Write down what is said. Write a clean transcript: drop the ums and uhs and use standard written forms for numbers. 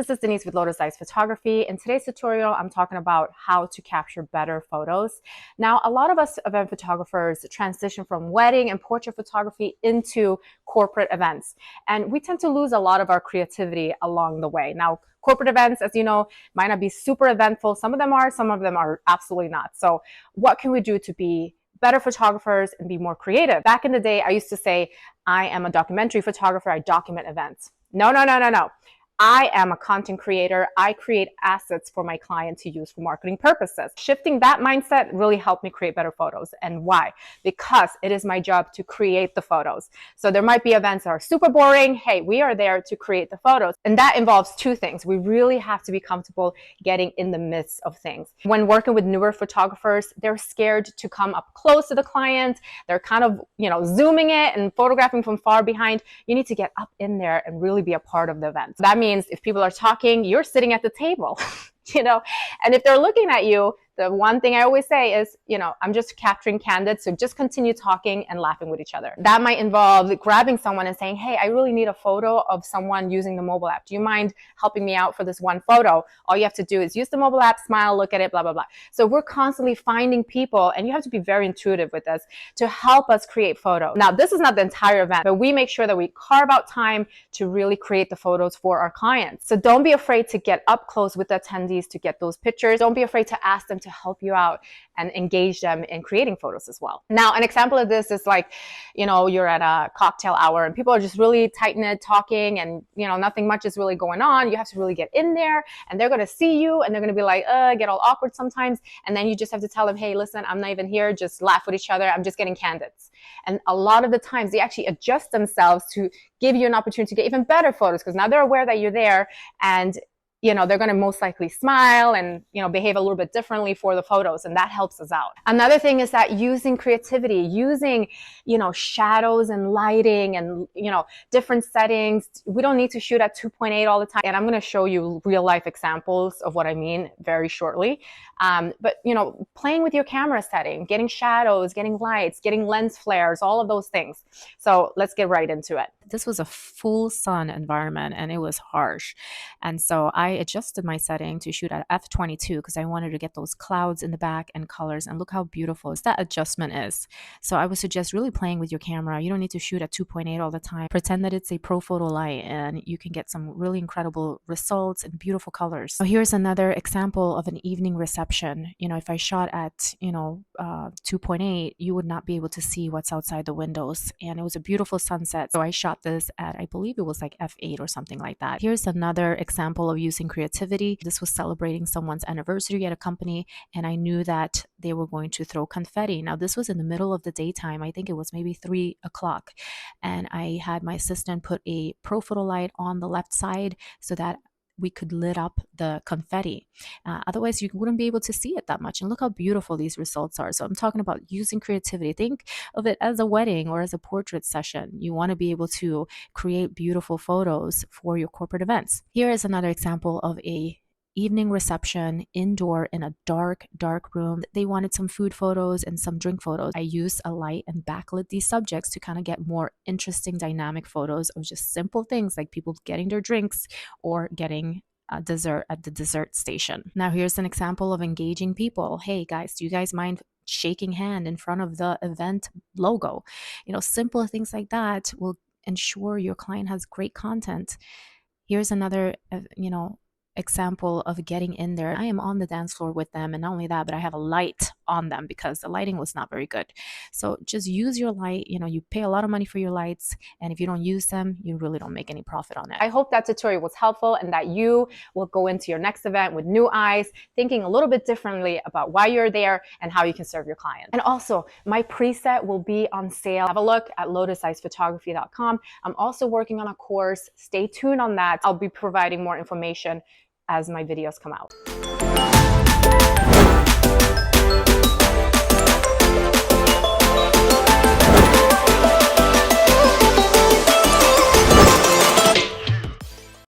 this is Denise with Lotus Photography. In today's tutorial, I'm talking about how to capture better photos. Now, a lot of us event photographers transition from wedding and portrait photography into corporate events, and we tend to lose a lot of our creativity along the way. Now, corporate events, as you know, might not be super eventful. Some of them are absolutely not. So what can we do to be better photographers and be more creative? Back in the day, I used to say, I am a documentary photographer. I document events. No. I am a content creator. I create assets for my client to use for marketing purposes. Shifting that mindset really helped me create better photos. And why? Because it is my job to create the photos. So there might be events that are super boring. Hey, we are there to create the photos. And that involves two things. We really have to be comfortable getting in the midst of things. When working with newer photographers, they're scared to come up close to the client. They're kind of, zooming it and photographing from far behind. You need to get up in there and really be a part of the event. That means if people are talking, you're sitting at the table, and if they're looking at you, the one thing I always say is, I'm just capturing candid, so just continue talking and laughing with each other. That might involve grabbing someone and saying, hey, I really need a photo of someone using the mobile app. Do you mind helping me out for this one photo? All you have to do is use the mobile app, smile, look at it, blah, blah, blah. So we're constantly finding people, and you have to be very intuitive with this to help us create photos. Now, this is not the entire event, but we make sure that we carve out time to really create the photos for our clients. So don't be afraid to get up close with the attendees to get those pictures. Don't be afraid to ask them to help you out and engage them in creating photos as well. Now, an example of this is like, you're at a cocktail hour and people are just really tight-knit talking and, nothing much is really going on. You have to really get in there and they're going to see you and they're going to be like, get all awkward sometimes. And then you just have to tell them, hey, listen, I'm not even here. Just laugh with each other. I'm just getting candids. And a lot of the times they actually adjust themselves to give you an opportunity to get even better photos because now they're aware that you're there, and they're going to most likely smile and, behave a little bit differently for the photos. And that helps us out. Another thing is that using creativity, using, shadows and lighting and, different settings. We don't need to shoot at 2.8 all the time. And I'm going to show you real life examples of what I mean very shortly. But, playing with your camera setting, getting shadows, getting lights, getting lens flares, all of those things. So let's get right into it. This was a full sun environment and it was harsh. And so I adjusted my setting to shoot at f/22 because I wanted to get those clouds in the back and colors, and look how beautiful that adjustment is. So I would suggest really playing with your camera. You don't need to shoot at 2.8 all the time. Pretend that it's a pro photo light and you can get some really incredible results and beautiful colors. So here's another example of an evening reception. If I shot at 2.8, you would not be able to see what's outside the windows, and it was a beautiful sunset. So I shot this at, I believe it was like f/8 or something like that. Here's another example of using creativity. This was celebrating someone's anniversary at a company, and I knew that they were going to throw confetti. Now, this was in the middle of the daytime. I think it was maybe 3 o'clock, and I had my assistant put a pro photo light on the left side so that we could lit up the confetti. Otherwise, you wouldn't be able to see it that much. And look how beautiful these results are. So I'm talking about using creativity. Think of it as a wedding or as a portrait session. You want to be able to create beautiful photos for your corporate events. Here is another example of a evening reception indoor in a dark room. They wanted some food photos and some drink photos. I used a light and backlit these subjects to kind of get more interesting dynamic photos of just simple things like people getting their drinks or getting dessert at the dessert station. Now here's an example of engaging people. Hey guys, do you guys mind shaking hand in front of the event logo? Simple things like that will ensure your client has great content. Here's another example of getting in there. I am on the dance floor with them, and not only that, but I have a light on them because the lighting was not very good. So just use your light. You pay a lot of money for your lights, and if you don't use them, you really don't make any profit on it. I hope that tutorial was helpful and that you will go into your next event with new eyes, thinking a little bit differently about why you're there and how you can serve your client. And also, my preset will be on sale. Have a look at lotusphotography.com. I'm also working on a course. Stay tuned on that. I'll be providing more information as my videos come out.